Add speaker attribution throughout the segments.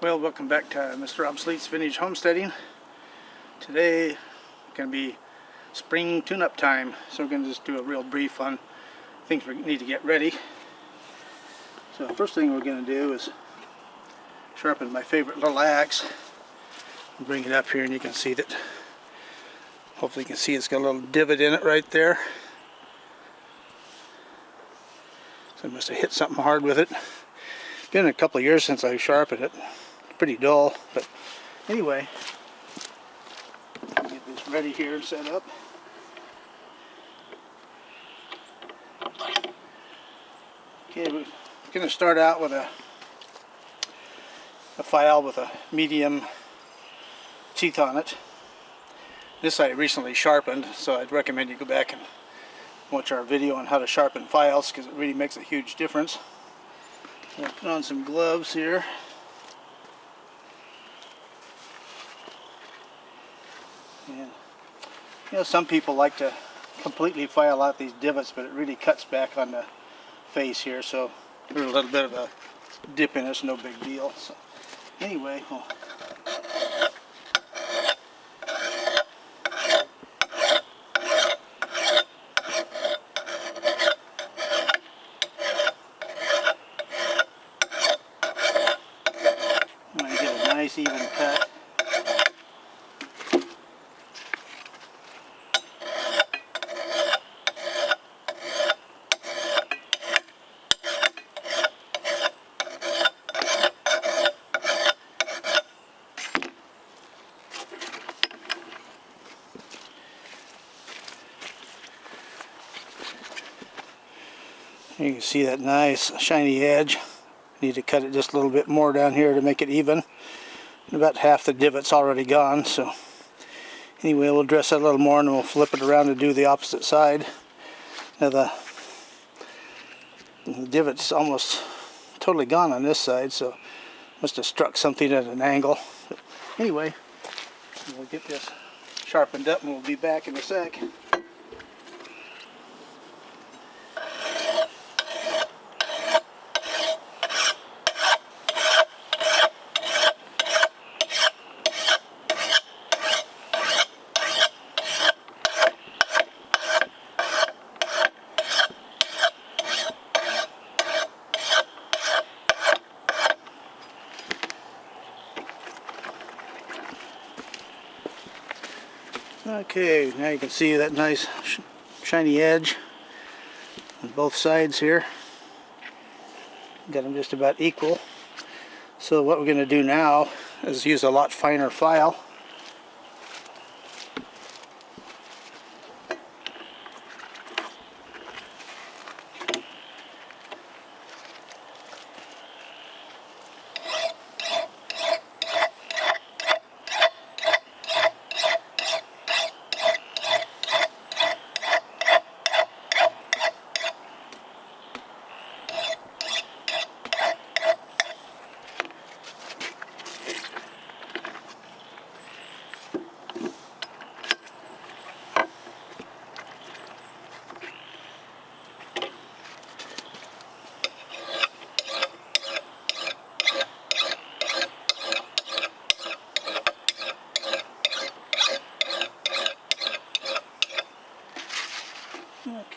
Speaker 1: Well, welcome back to Mr. Obsolete's Vintage Homesteading. Today going to be spring tune-up time, so we're going to just do a real brief on things we need to get ready. So the first thing we're going to do is sharpen my favorite little axe. Bring it up here and you can see that. Hopefully you can see it's got a little divot in it right there. So I must have hit something hard with it. It's been a couple of years since I sharpened it. Pretty dull, but anyway, get this ready here and set up. Okay, we're going to start out with a file with a medium teeth on it. This I recently sharpened, so I'd recommend you go back and watch our video on how to sharpen files, because it really makes a huge difference. I'll put on some gloves here. And, you know, some people like to completely file out these divots, but it really cuts back on the face here, so there's a little bit of a dip in it, it's no big deal. So anyway, I'm going to get a nice even cut. You can see that nice shiny edge. Need to cut it just a little bit more down here to make it even. About half the divot's already gone, so anyway, we'll dress that a little more and we'll flip it around to do the opposite side. Now the divot's almost totally gone on this side, so must have struck something at an angle. But anyway, we'll get this sharpened up and we'll be back in a sec. Okay, now you can see that nice shiny edge on both sides here. Got them just about equal. So what we're going to do now is use a lot finer file.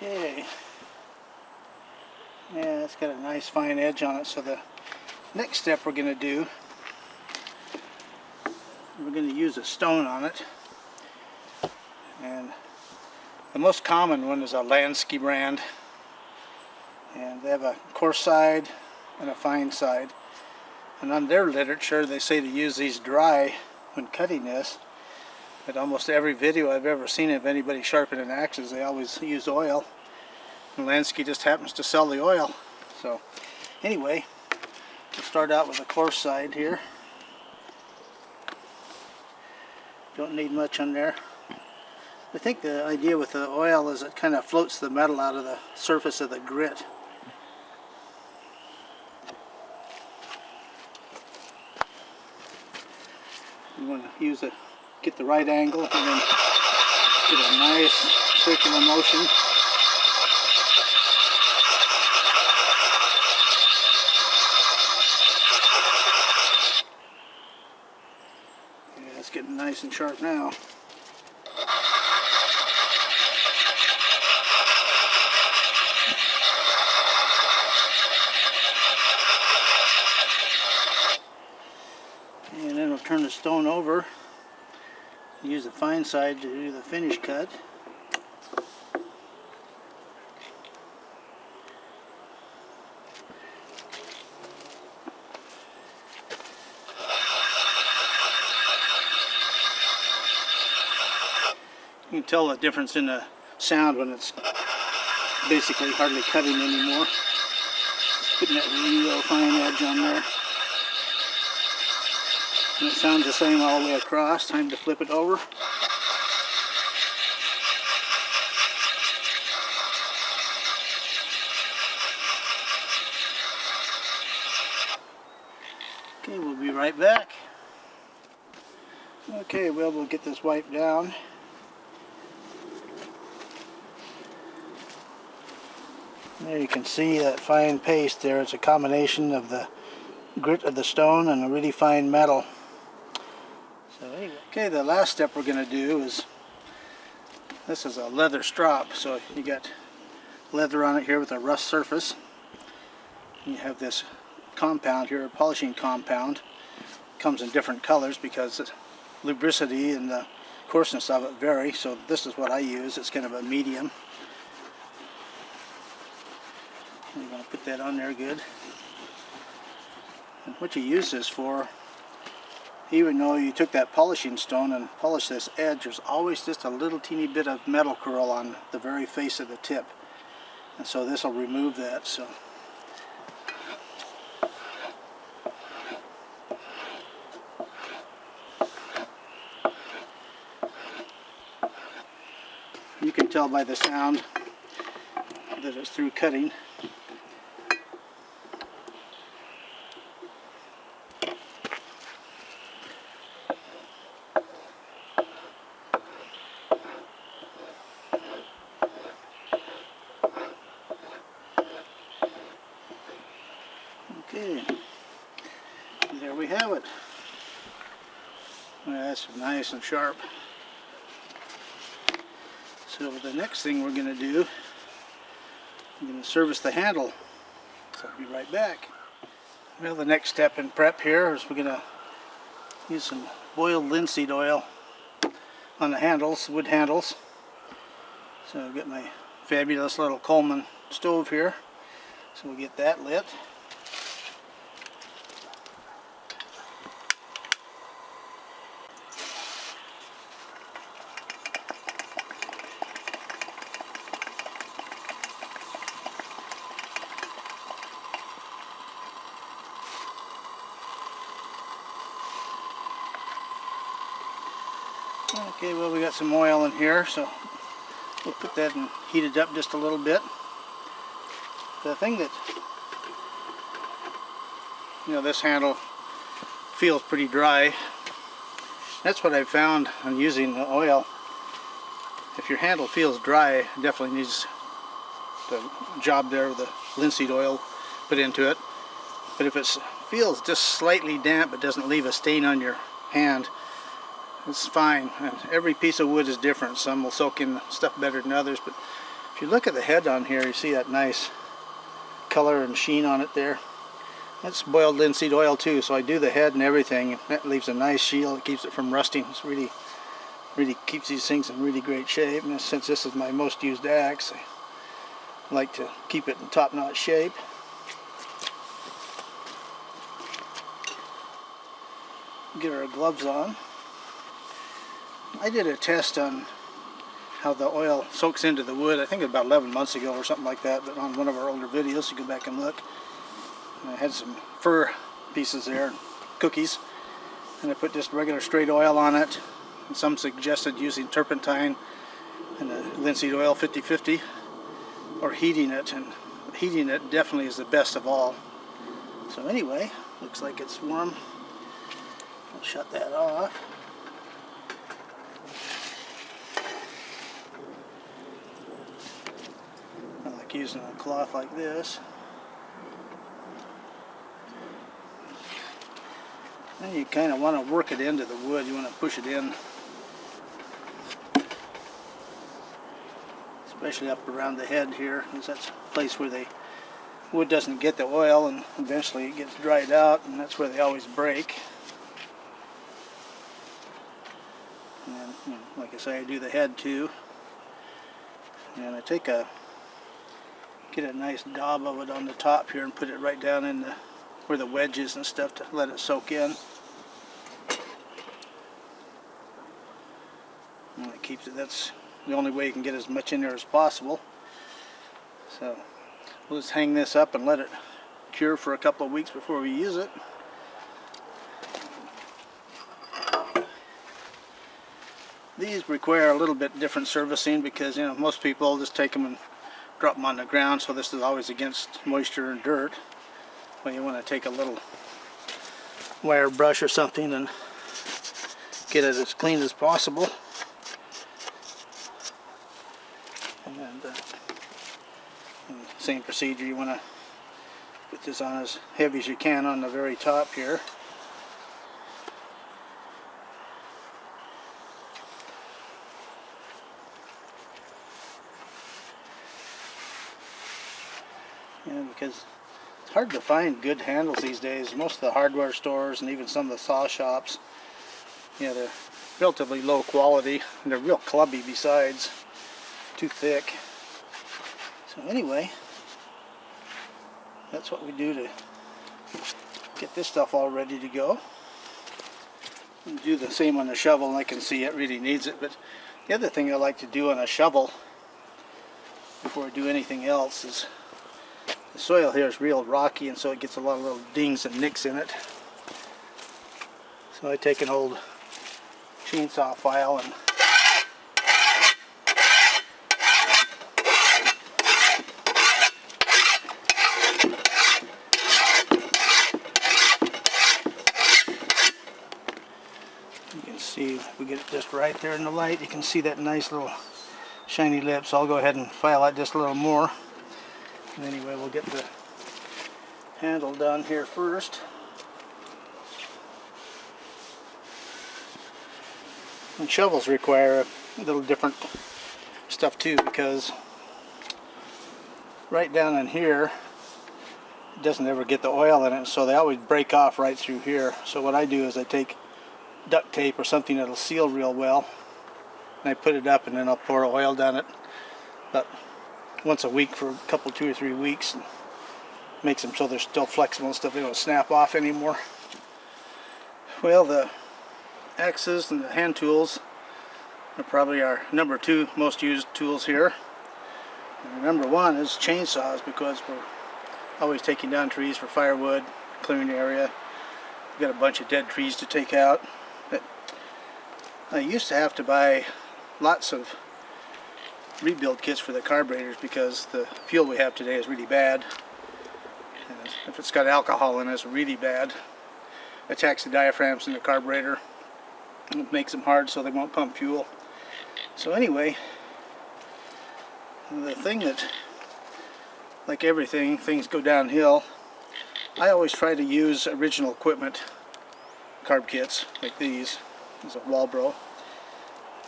Speaker 1: Okay, yeah, it's got a nice fine edge on it. So the next step we're going to do, we're going to use a stone on it, and the most common one is a Lansky brand, and they have a coarse side and a fine side, and on their literature they say to use these dry when cutting this. At almost every video I've ever seen of anybody sharpening axes, they always use oil. And Lansky just happens to sell the oil. So anyway, we'll start out with the coarse side here. Don't need much on there. I think the idea with the oil is it kind of floats the metal out of the surface of the grit. You want to use it. Get the right angle and then get a nice circular motion. it's getting nice and sharp now. And then we'll turn the stone over, use the fine side to do the finish cut. You can tell the difference in the sound when it's basically hardly cutting anymore. Just putting that real fine edge on there. And it sounds the same all the way across. Time to flip it over. Okay, we'll be right back. Okay, well, we'll get this wiped down. There you can see that fine paste there. It's a combination of the grit of the stone and a really fine metal. So anyway, okay, the last step we're going to do is, this is a leather strop. So you got leather on it here with a rust surface. You have this compound here, a polishing compound. It comes in different colors because the lubricity and the coarseness of it vary. So this is what I use. It's kind of a medium. You're going to put that on there good. And what you use this for, even though you took that polishing stone and polished this edge, there's always just a little teeny bit of metal curl on the very face of the tip. And so this will remove that. So you can tell by the sound that it's through cutting. Okay, there we have it. Well, that's nice and sharp. So the next thing we're going to do, I'm going to service the handle. So I'll be right back. Well, the next step in prep here is we're going to use some boiled linseed oil on the handles, wood handles. So I've got my fabulous little Coleman stove here. So we'll get that lit. Okay, well, we got some oil in here, so we'll put that and heat it up just a little bit. The thing that, this handle feels pretty dry. That's what I've found on using the oil. If your handle feels dry, it definitely needs the job there with the linseed oil put into it. But if it feels just slightly damp but doesn't leave a stain on your hand, it's fine. And every piece of wood is different. Some will soak in stuff better than others, but if you look at the head on here, you see that nice color and sheen on it there. That's boiled linseed oil too, so I do the head and everything. That leaves a nice shield. It keeps it from rusting. It's really keeps these things in really great shape. And since this is my most used axe, I like to keep it in top-notch shape. Get our gloves on. I did a test on how the oil soaks into the wood, I think about 11 months ago or something like that, but on one of our older videos, you go back and look. And I had some fir pieces there, cookies, and I put just regular straight oil on it. And some suggested using turpentine and the linseed oil 50-50, or heating it, and heating it definitely is the best of all. So anyway, looks like it's warm. I'll shut that off. I like using a cloth like this. And you kind of want to work it into the wood. You want to push it in, especially up around the head here, because that's a place where the wood doesn't get the oil, and eventually it gets dried out, and that's where they always break. And you know, like I say, I do the head too, and I take get a nice daub of it on the top here and put it right down in where the wedge is and stuff to let it soak in. And it keeps it. That's the only way you can get as much in there as possible. So we'll just hang this up and let it cure for a couple of weeks before we use it. These require a little bit different servicing because, you know, most people just take them and drop them on the ground, so this is always against moisture and dirt. Well, you want to take a little wire brush or something and get it as clean as possible. And same procedure, you want to put this on as heavy as you can on the very top here. Yeah, because it's hard to find good handles these days. Most of the hardware stores and even some of the saw shops, yeah, they're relatively low quality and they're real clubby besides, too thick. So anyway, that's what we do to get this stuff all ready to go. And do the same on the shovel, and I can see it really needs it. But the other thing I like to do on a shovel before I do anything else is, the soil here is real rocky, and so it gets a lot of little dings and nicks in it. So I take an old chainsaw file and you can see, if we get it just right there in the light, you can see that nice little shiny lip. So I'll go ahead and file it just a little more. And anyway, we'll get the handle done here first. And shovels require a little different stuff too, because right down in here it doesn't ever get the oil in it, so they always break off right through here. So what I do is I take duct tape or something that'll seal real well, and I put it up, and then I'll pour oil down it about once a week for a couple, 2 or 3 weeks, and makes them so they're still flexible and stuff. They don't snap off anymore. Well, the axes and the hand tools are probably our number 2 most used tools here. And number 1 is chainsaws, because we're always taking down trees for firewood, clearing the area. We've got a bunch of dead trees to take out. But I used to have to buy lots of rebuild kits for the carburetors because the fuel we have today is really bad. And if it's got alcohol in it, it's really bad. It attacks the diaphragms in the carburetor. It makes them hard so they won't pump fuel. So anyway, the thing that, like everything, things go downhill. I always try to use original equipment carb kits like these. There's a Walbro.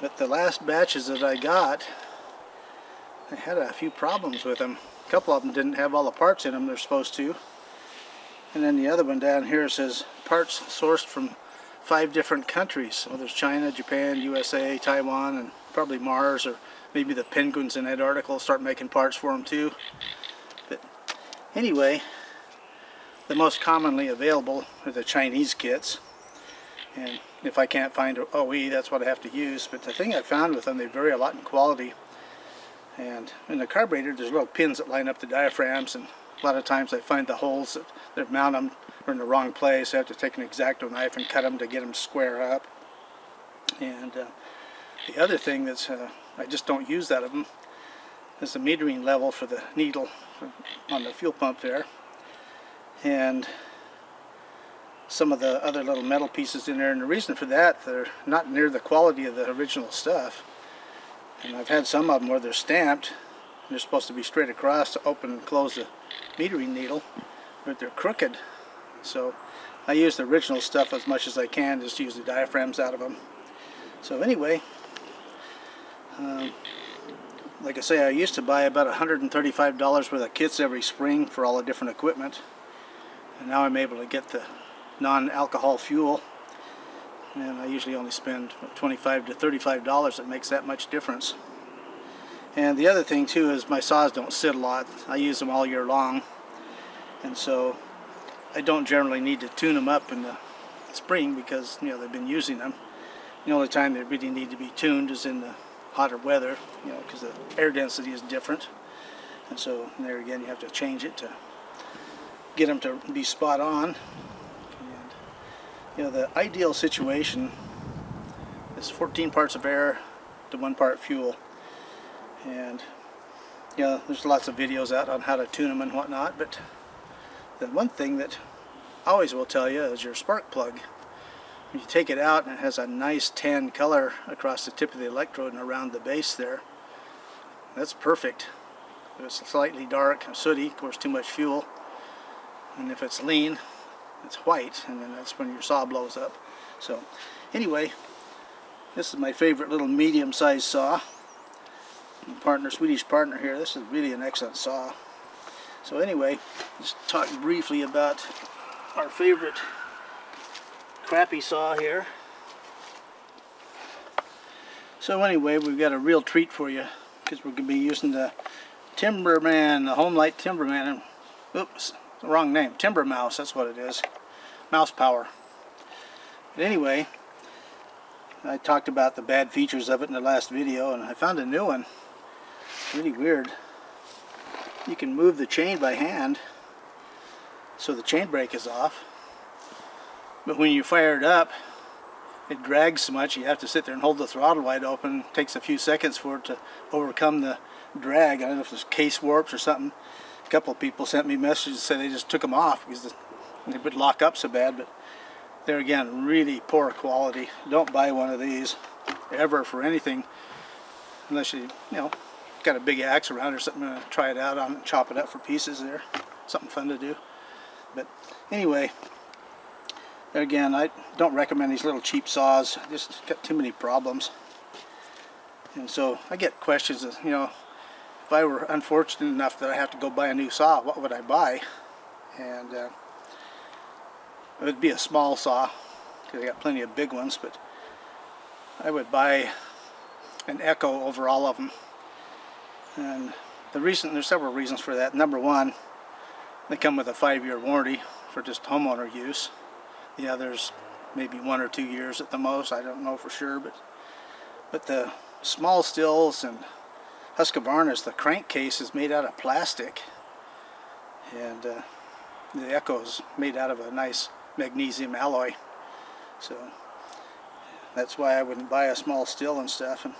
Speaker 1: But the last batches that I got, I had a few problems with them. A couple of them didn't have all the parts in them they're supposed to. And then the other one down here says parts sourced from 5 different countries. So there's China, Japan, USA, Taiwan, and probably Mars, or maybe the penguins in that article start making parts for them too. But anyway, the most commonly available are the Chinese kits. And if I can't find OE, that's what I have to use. But the thing I found with them, they vary a lot in quality. And in the carburetor, there's little pins that line up the diaphragms, and a lot of times I find the holes that mount them are in the wrong place. I have to take an X-Acto knife and cut them to get them square up. And the other thing that's I just don't use that of them is the metering level for the needle on the fuel pump there, and some of the other little metal pieces in there. And the reason for that, they're not near the quality of the original stuff. And I've had some of them where they're stamped, and they're supposed to be straight across to open and close the metering needle, but they're crooked. So I use the original stuff as much as I can, just use the diaphragms out of them. So anyway, like I say, I used to buy about $135 worth of kits every spring for all the different equipment, and now I'm able to get the non-alcohol fuel, and I usually only spend $25 to $35. It makes that much difference. And the other thing too is my saws don't sit a lot. I use them all year long, and so I don't generally need to tune them up in the spring because, you know, they've been using them. The only time they really need to be tuned is in the hotter weather, you know, because the air density is different, and so there again you have to change it to get them to be spot on. And you know, the ideal situation is 14 parts of air to 1 part fuel. And you know, there's lots of videos out on how to tune them and whatnot, but the one thing that I always will tell you is your spark plug. When you take it out and it has a nice tan color across the tip of the electrode and around the base there, that's perfect. If it's slightly dark and sooty, of course, too much fuel. And if it's lean, it's white, and then that's when your saw blows up. So anyway, this is my favorite little medium-sized saw. Swedish partner here, this is really an excellent saw. So anyway, let's talk briefly about our favorite crappy saw here. So anyway, we've got a real treat for you, because we're going to be using the Timberman, the Homelite Timberman, and oops, the wrong name, TimberMouse, that's what it is, mouse power. But anyway, I talked about the bad features of it in the last video, and I found a new one. Really weird. You can move the chain by hand so the chain brake is off, but when you fire it up, it drags so much you have to sit there and hold the throttle wide open. It takes a few seconds for it to overcome the drag. I don't know if it's case warps or something. A couple of people sent me messages to say they just took them off because they would lock up so bad, but they're again really poor quality. Don't buy one of these ever for anything unless you know, got a big axe around or something to try it out on and chop it up for pieces there. Something fun to do. But anyway, again, I don't recommend these little cheap saws. Just got too many problems. And so I get questions of, you know, if I were unfortunate enough that I have to go buy a new saw, what would I buy? And it would be a small saw, because I got plenty of big ones, but I would buy an Echo over all of them. And there's several reasons for that. Number one, they come with a 5-year warranty for just homeowner use. The others maybe 1 or 2 years at the most. I don't know for sure, but the small stills and Husqvarna's, the crankcase is made out of plastic, and the Echo's made out of a nice magnesium alloy. So that's why I wouldn't buy a small still and stuff. And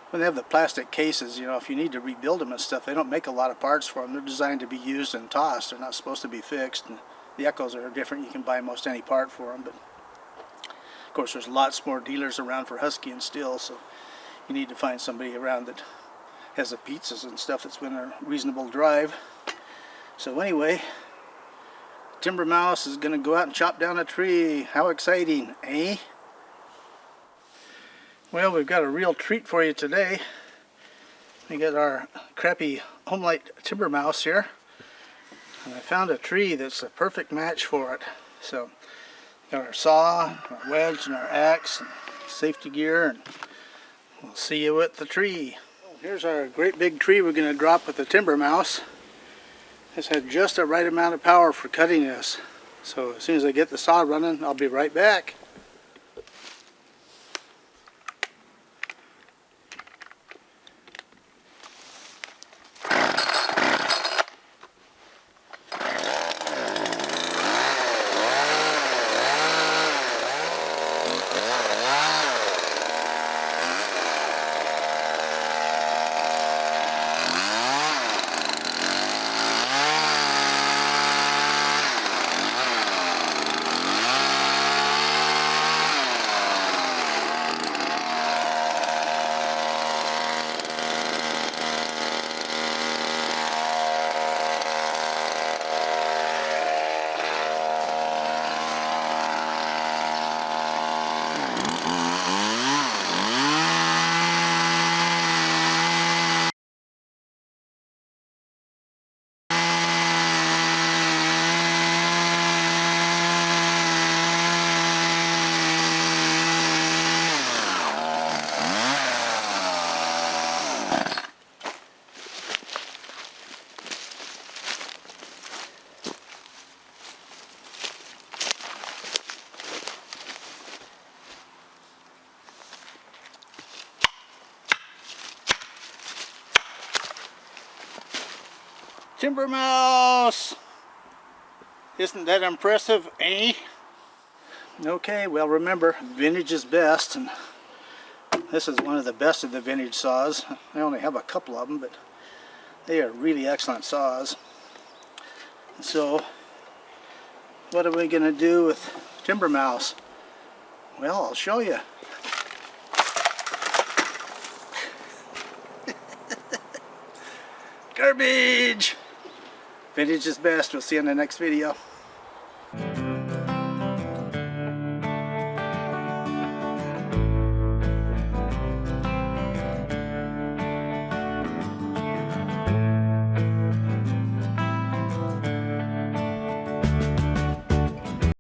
Speaker 1: when they have the plastic cases, you know, if you need to rebuild them and stuff, they don't make a lot of parts for them. They're designed to be used and tossed. They're not supposed to be fixed. And the Echoes are different. You can buy most any part for them. But of course, there's lots more dealers around for Husky and Stihl, so you need to find somebody around that has the pizzas and stuff that's within a reasonable drive. So anyway, TimberMouse is going to go out and chop down a tree. How exciting, eh? Well, we've got a real treat for you today. We got our crappy Homelite TimberMouse here, and I found a tree that's a perfect match for it. So, got our saw, our wedge, and our axe, and safety gear, and we'll see you at the tree. Here's our great big tree we're going to drop with the TimberMouse. This had just the right amount of power for cutting this. So as soon as I get the saw running, I'll be right back. TimberMouse! Isn't that impressive, eh? Okay, well remember, vintage is best, and this is one of the best of the vintage saws. I only have a couple of them, but they are really excellent saws. So, what are we going to do with TimberMouse? Well, I'll show you. Garbage! Vintage is best. We'll see you in the next video.